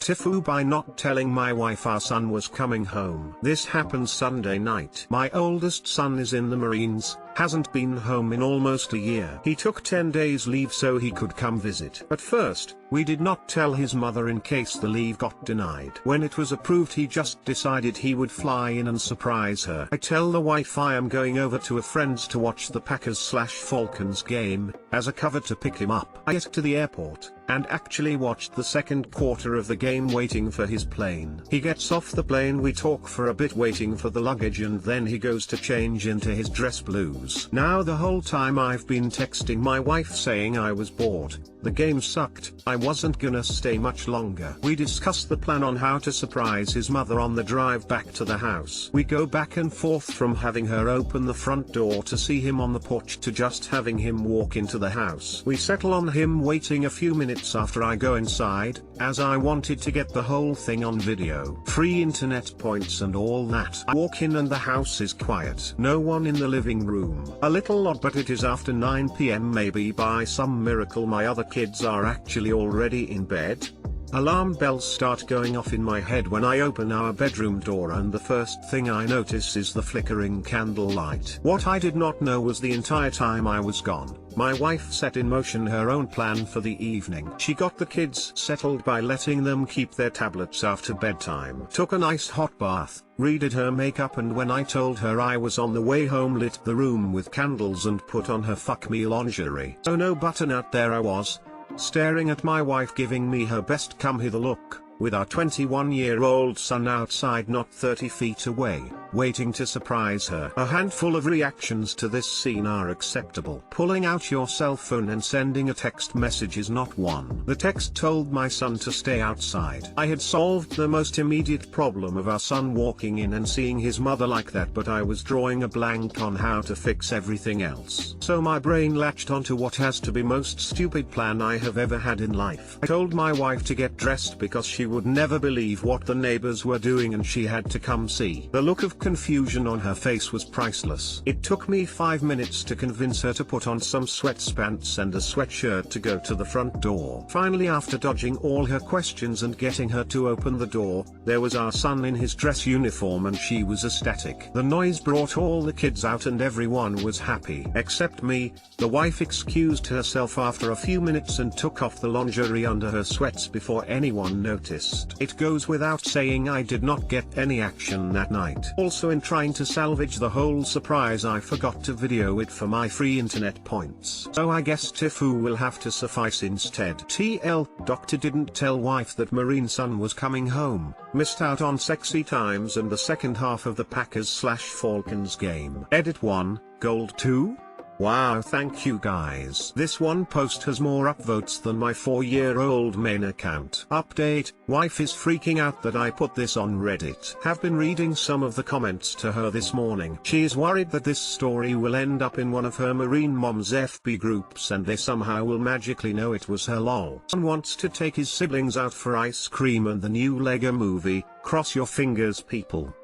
TIFU by not telling my wife our son was coming home. This happened Sunday night. My oldest son is in the Marines, hasn't been home in almost a year. He took 10 days leave so he could come visit. At first, we did not tell his mother in case the leave got denied. When it was approved, he just decided he would fly in and surprise her. I tell the wife I am going over to a friend's to watch the Packers/Falcons game, as a cover to pick him up. I get to the airport, and actually watched the second quarter of the game waiting for his plane. He gets off the plane, we talk for a bit waiting for the luggage, and then he goes to change into his dress blues. Now the whole time I've been texting my wife saying I was bored, the game sucked, I wasn't gonna stay much longer. We discuss the plan on how to surprise his mother on the drive back to the house. We go back and forth from having her open the front door to see him on the porch to just having him walk into the house. We settle on him waiting a few minutes after I go inside, as I wanted to get the whole thing on video. Free internet points and all that. I walk in and the house is quiet. No one in the living room. A little odd, but it is after 9 PM. Maybe by some miracle my other kids are actually already in bed. Alarm bells start going off in my head when I open our bedroom door, and the first thing I notice is the flickering candlelight. What I did not know was the entire time I was gone, my wife set in motion her own plan for the evening. She got the kids settled by letting them keep their tablets after bedtime, took a nice hot bath, redid her makeup, and when I told her I was on the way home, lit the room with candles and put on her fuck me lingerie. So no button out, there I was, staring at my wife giving me her best come hither look, with our 21-year-old son outside not 30 feet away, waiting to surprise her. A handful of reactions to this scene are acceptable. Pulling out your cell phone and sending a text message is not one. The text told my son to stay outside. I had solved the most immediate problem of our son walking in and seeing his mother like that, but I was drawing a blank on how to fix everything else. So my brain latched onto what has to be most stupid plan I have ever had in life. I told my wife to get dressed because she would never believe what the neighbors were doing and she had to come see. The look of confusion on her face was priceless. It took me 5 minutes to convince her to put on some sweatpants and a sweatshirt to go to the front door. Finally, after dodging all her questions and getting her to open the door, there was our son in his dress uniform and she was ecstatic. The noise brought all the kids out and everyone was happy. Except me. The wife excused herself after a few minutes and took off the lingerie under her sweats before anyone noticed. It goes without saying I did not get any action that night. Also, in trying to salvage the whole surprise, I forgot to video it for my free internet points. So I guess TIFU will have to suffice instead. TL, doctor didn't tell wife that Marine son was coming home, missed out on sexy times and the second half of the Packers/Falcons game. Edit 1, gold 2? Wow, thank you guys. This one post has more upvotes than my 4-year-old main account. Update, wife is freaking out that I put this on Reddit. Have been reading some of the comments to her this morning. She is worried that this story will end up in one of her Marine mom's FB groups and they somehow will magically know it was her. Lol. Son wants to take his siblings out for ice cream and the new Lego movie. Cross your fingers, people.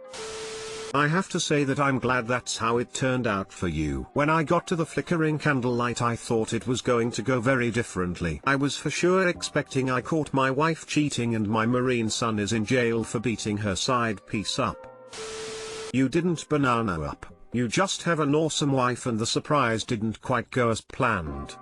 I have to say that I'm glad that's how it turned out for you. When I got to the flickering candlelight, I thought it was going to go very differently. I was for sure expecting I caught my wife cheating and my Marine son is in jail for beating her side piece up. You didn't banana up. You just have an awesome wife and the surprise didn't quite go as planned.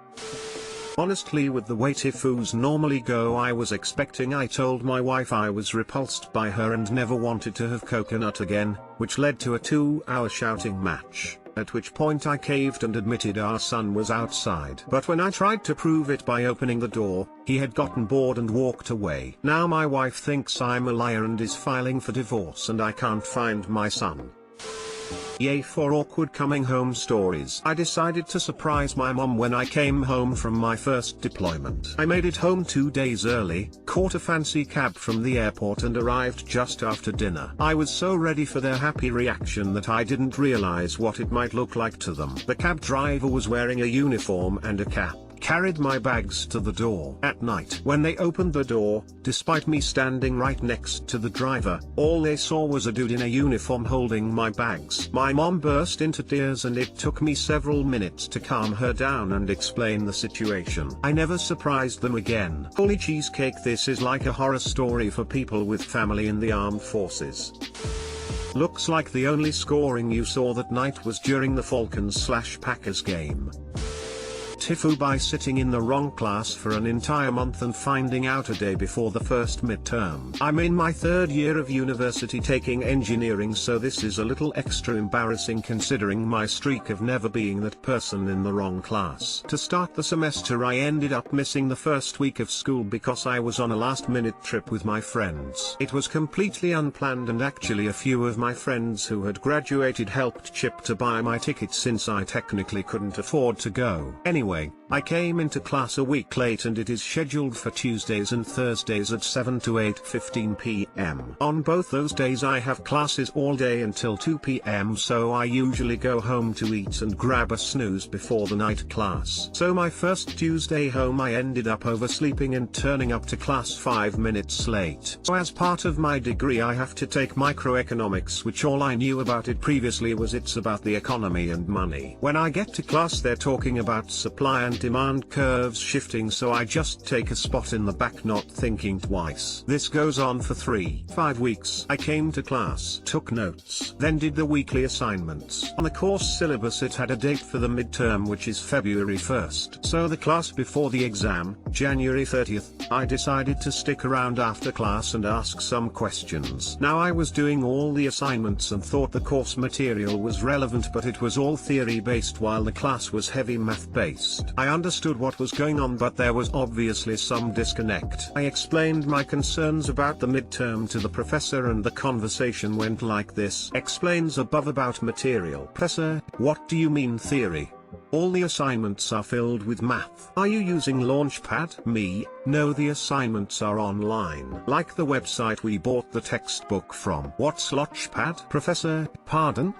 Honestly, with the way TIFUs normally go, I was expecting I told my wife I was repulsed by her and never wanted to have coconut again, which led to a 2-hour shouting match, at which point I caved and admitted our son was outside. But when I tried to prove it by opening the door, he had gotten bored and walked away. Now my wife thinks I'm a liar and is filing for divorce and I can't find my son. Yay for awkward coming home stories. I decided to surprise my mom when I came home from my first deployment. I made it home 2 days early, caught a fancy cab from the airport and arrived just after dinner. I was so ready for their happy reaction that I didn't realize what it might look like to them. The cab driver was wearing a uniform and a cap. carried my bags to the door. At night, when they opened the door, despite me standing right next to the driver, all they saw was a dude in a uniform holding my bags. My mom burst into tears and it took me several minutes to calm her down and explain the situation. I never surprised them again. Holy cheesecake, this is like a horror story for people with family in the armed forces. Looks like the only scoring you saw that night was during the Falcons/Packers game. TIFU by sitting in the wrong class for an entire month and finding out a day before the first midterm. I'm in my third year of university taking engineering, so this is a little extra embarrassing considering my streak of never being that person in the wrong class. To start the semester, I ended up missing the first week of school because I was on a last-minute trip with my friends. It was completely unplanned and actually a few of my friends who had graduated helped chip to buy my ticket since I technically couldn't afford to go. Anyway, I came into class a week late and it is scheduled for Tuesdays and Thursdays at 7 to 8:15 p.m. On both those days I have classes all day until 2 p.m. so I usually go home to eat and grab a snooze before the night class. So my first Tuesday home I ended up oversleeping and turning up to class 5 minutes late. So as part of my degree I have to take microeconomics, which all I knew about it previously was it's about the economy and money. When I get to class they're talking about supply and demand curves shifting, so I just take a spot in the back not thinking twice. This goes on for 3-5 weeks. I came to class, took notes, then did the weekly assignments. On the course syllabus it had a date for the midterm, which is February 1st. So the class before the exam, January 30th, I decided to stick around after class and ask some questions. Now I was doing all the assignments and thought the course material was relevant, but it was all theory based while the class was heavy math based. I understood what was going on, but there was obviously some disconnect. I explained my concerns about the midterm to the professor and the conversation went like this. Explains above about material. Professor, what do you mean theory? All the assignments are filled with math. Are you using Launchpad? Me, no, the assignments are online. Like the website we bought the textbook from. What's Launchpad? Professor, pardon?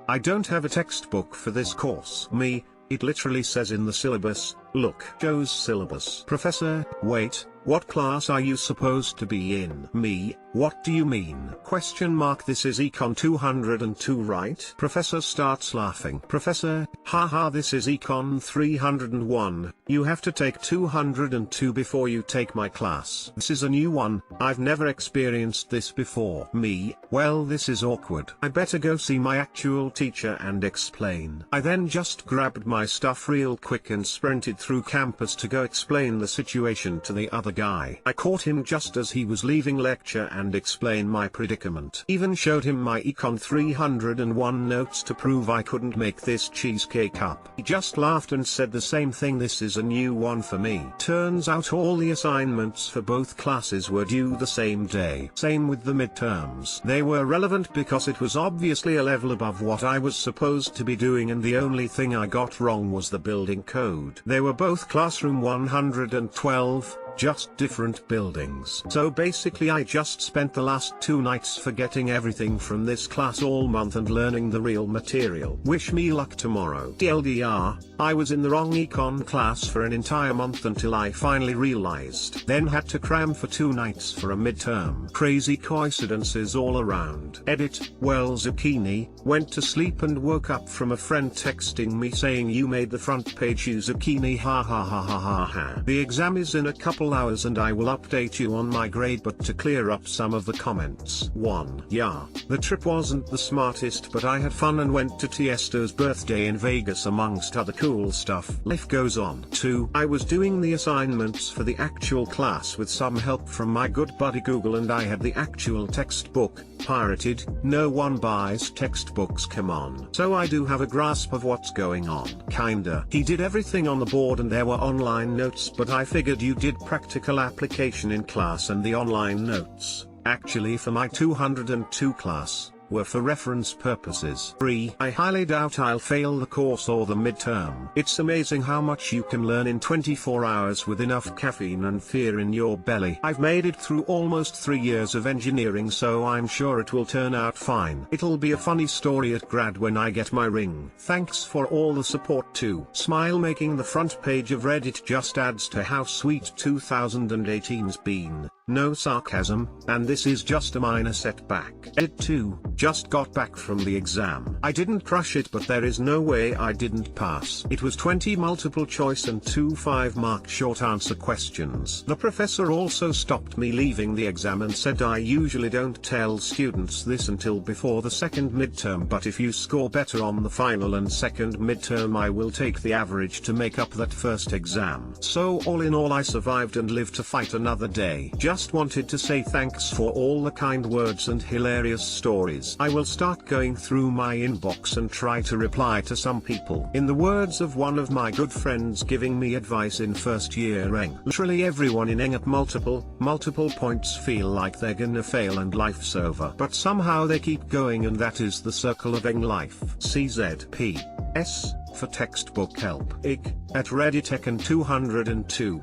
I don't have a textbook for this course. Me, it literally says in the syllabus. Look. Shows syllabus. Professor, wait, what class are you supposed to be in? Me, what do you mean? Question mark. This is Econ 202, right? Professor starts laughing. Professor, haha, this is Econ 301, you have to take 202 before you take my class. This is a new one, I've never experienced this before. Me, well, this is awkward. I better go see my actual teacher and explain. I then just grabbed my stuff real quick and sprinted through campus to go explain the situation to the other guy. I caught him just as he was leaving lecture and explain my predicament. Even showed him my Econ 301 notes to prove I couldn't make this cheesecake up. He just laughed and said the same thing, this is a new one for me. Turns out all the assignments for both classes were due the same day. Same with the midterms. They were relevant because it was obviously a level above what I was supposed to be doing, and the only thing I got wrong was the building code. They were both classroom 112, just different buildings. So basically I just spent the last 2 nights forgetting everything from this class all month and learning the real material. Wish me luck tomorrow. TLDR, I was in the wrong econ class for an entire month until I finally realized. Then had to cram for 2 nights for a midterm. Crazy coincidences all around. Edit, well, zucchini, went to sleep and woke up from a friend texting me saying you made the front page, you zucchini, ha ha ha ha ha ha. The exam is in a couple hours and I will update you on my grade, but to clear up some of the comments. 1. Yeah, the trip wasn't the smartest, but I had fun and went to Tiesto's birthday in Vegas amongst other cool stuff. Life goes on. 2. I was doing the assignments for the actual class with some help from my good buddy Google, and I had the actual textbook pirated. No one buys textbooks, come on. So I do have a grasp of what's going on. Kinda. He did everything on the board and there were online notes, but I figured you did practical application in class and the online notes. Actually for my 202 class, were for reference purposes. 3. I highly doubt I'll fail the course or the midterm. It's amazing how much you can learn in 24 hours with enough caffeine and fear in your belly. I've made it through almost 3 years of engineering, so I'm sure it will turn out fine. It'll be a funny story at grad when I get my ring. Thanks for all the support too. Smile. Making the front page of Reddit just adds to how sweet 2018's been. No sarcasm, and this is just a minor setback. Edit 2, just got back from the exam. I didn't crush it, but there is no way I didn't pass. It was 20 multiple choice and 2 5-mark short answer questions. The professor also stopped me leaving the exam and said I usually don't tell students this until before the second midterm, but if you score better on the final and second midterm I will take the average to make up that first exam. So all in all I survived and lived to fight another day. Just wanted to say thanks for all the kind words and hilarious stories. I will start going through my inbox and try to reply to some people. In the words of one of my good friends giving me advice in first year Eng, literally everyone in Eng at multiple points feel like they're gonna fail and life's over. But somehow they keep going, and that is the circle of Eng life. CZP. S. for textbook help. IG. at Redditecon 202.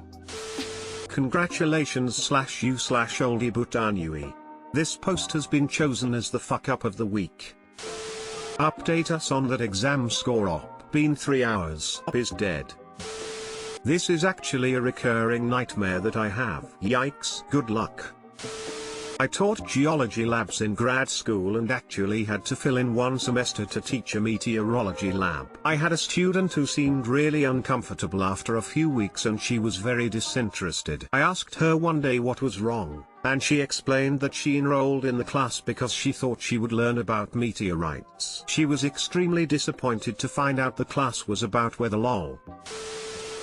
Congratulations /you/oldie butanui. This post has been chosen as the fuck up of the week. Update us on that exam score op. Been 3 hours. Op is dead. This is actually a recurring nightmare that I have. Yikes. Good luck. I taught geology labs in grad school and actually had to fill in one semester to teach a meteorology lab. I had a student who seemed really uncomfortable after a few weeks and she was very disinterested. I asked her one day what was wrong, and she explained that she enrolled in the class because she thought she would learn about meteorites. She was extremely disappointed to find out the class was about weather. Lol.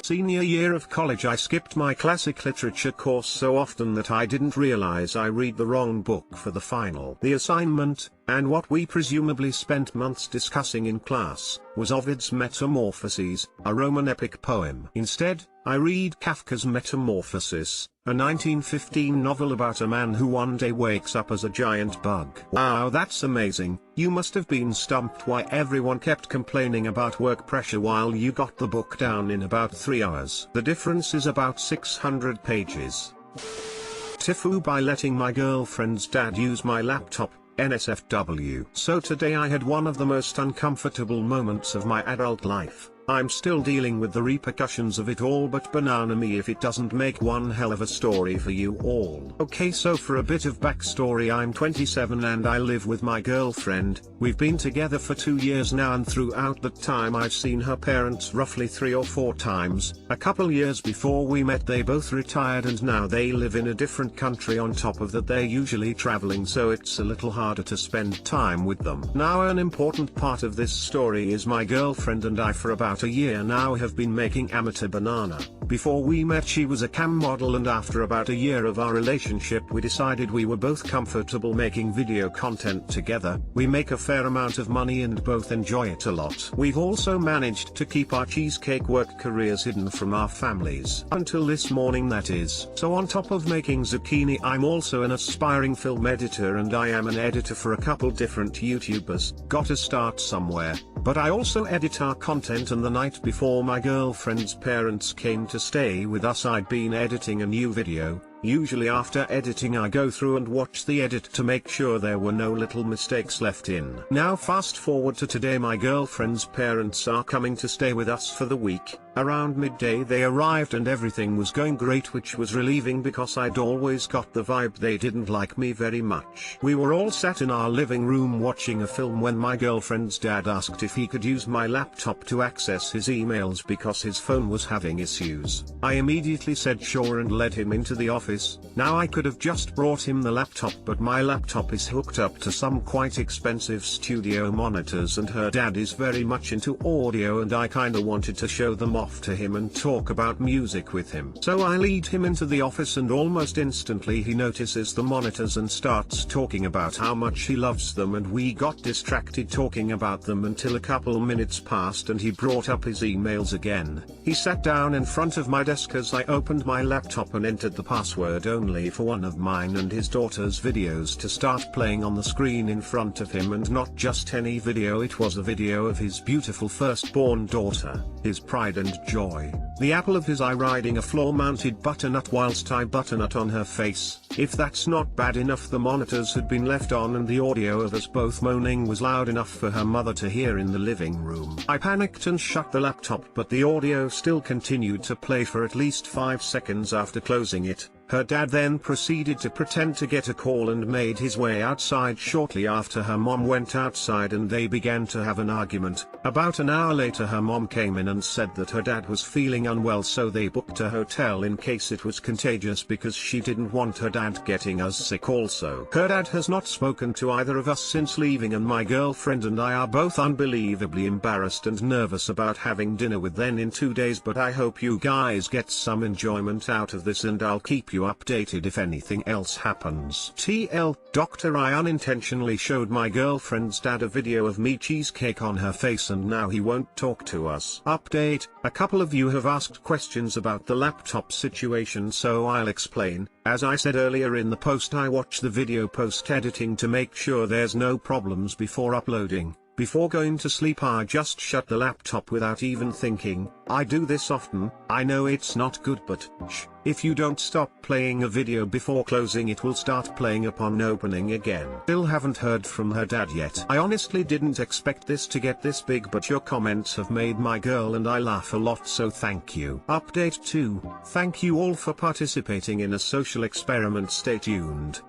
Senior year of college I skipped my classic literature course so often that I didn't realize I read the wrong book for the final. The assignment, and what we presumably spent months discussing in class, was Ovid's Metamorphoses, a Roman epic poem. Instead, I read Kafka's Metamorphosis, a 1915 novel about a man who one day wakes up as a giant bug. Wow, that's amazing. You must have been stumped why everyone kept complaining about work pressure while you got the book down in about 3 hours. The difference is about 600 pages. TIFU by letting my girlfriend's dad use my laptop. NSFW. So today I had one of the most uncomfortable moments of my adult life. I'm still dealing with the repercussions of it all, but banana me if it doesn't make one hell of a story for you all. Okay, so for a bit of backstory, I'm 27 and I live with my girlfriend. We've been together for 2 years now, and throughout that time I've seen her parents roughly 3 or 4 times. A couple years before we met they both retired and now they live in a different country. On top of that they're usually traveling, so it's a little harder to spend time with them. Now an important part of this story is my girlfriend and I for about a year now have been making amateur banana. Before we met she was a cam model, and after about a year of our relationship we decided we were both comfortable making video content together. We make a fair amount of money and both enjoy it a lot. We've also managed to keep our cheesecake work careers hidden from our families. Until this morning, that is. So on top of making zucchini, I'm also an aspiring film editor and I am an editor for a couple different YouTubers. Gotta start somewhere. But I also edit our content, and the night before my girlfriend's parents came to stay with us I'd been editing a new video. Usually after editing I go through and watch the edit to make sure there were no little mistakes left in. Now fast forward to today, my girlfriend's parents are coming to stay with us for the week. Around midday they arrived and everything was going great, which was relieving because I'd always got the vibe they didn't like me very much. We were all sat in our living room watching a film when my girlfriend's dad asked if he could use my laptop to access his emails because his phone was having issues. I immediately said sure and led him into the office. Now I could have just brought him the laptop, but my laptop is hooked up to some quite expensive studio monitors and her dad is very much into audio and I kinda wanted to show the off to him and talk about music with him. So I lead him into the office and almost instantly he notices the monitors and starts talking about how much he loves them, and we got distracted talking about them until a couple minutes passed and he brought up his emails again. He sat down in front of my desk as I opened my laptop and entered the password only for one of mine and his daughter's videos to start playing on the screen in front of him, and not just any video, it was a video of his beautiful firstborn daughter, his pride and joy, the apple of his eye, riding a floor-mounted butternut whilst I butternut on her face. If that's not bad enough, the monitors had been left on and the audio of us both moaning was loud enough for her mother to hear in the living room. I panicked and shut the laptop, but the audio still continued to play for at least 5 seconds after closing it. Her dad then proceeded to pretend to get a call and made his way outside shortly after her mom went outside and they began to have an argument. About an hour later her mom came in and said that her dad was feeling unwell, so they booked a hotel in case it was contagious because she didn't want her dad getting us sick also. Her dad has not spoken to either of us since leaving, and my girlfriend and I are both unbelievably embarrassed and nervous about having dinner with them in 2 days, but I hope you guys get some enjoyment out of this and I'll keep you updated if anything else happens. TL, Doctor, I unintentionally showed my girlfriend's dad a video of me cheesecake on her face and now he won't talk to us. Update, a couple of you have asked questions about the laptop situation, so I'll explain. As I said earlier in the post, I watch the video post-editing to make sure there's no problems before uploading. Before going to sleep I just shut the laptop without even thinking. I do this often. I know it's not good, but shh. If you don't stop playing a video before closing, it will start playing upon opening again. Still haven't heard from her dad yet. I honestly didn't expect this to get this big, but your comments have made my girl and I laugh a lot, so thank you. Update 2. Thank you all for participating in a social experiment. Stay tuned.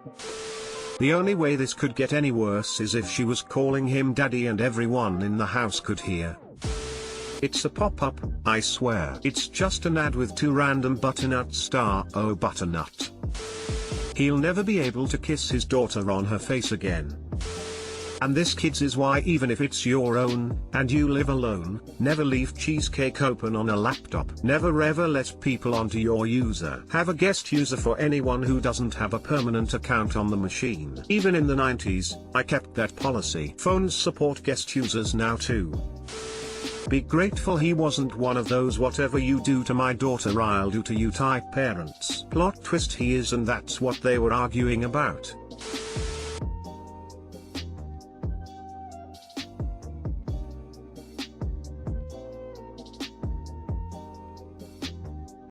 The only way this could get any worse is if she was calling him daddy and everyone in the house could hear. It's a pop-up, I swear. It's just an ad with 2 random butternut star. Oh, butternut. He'll never be able to kiss his daughter on her face again. And this, kids, is why even if it's your own, and you live alone, never leave cheesecake open on a laptop. Never ever let people onto your user. Have a guest user for anyone who doesn't have a permanent account on the machine. Even in the 90s, I kept that policy. Phones support guest users now too. Be grateful he wasn't one of those whatever you do to my daughter I'll do to you type parents. Plot twist, he is, and that's what they were arguing about.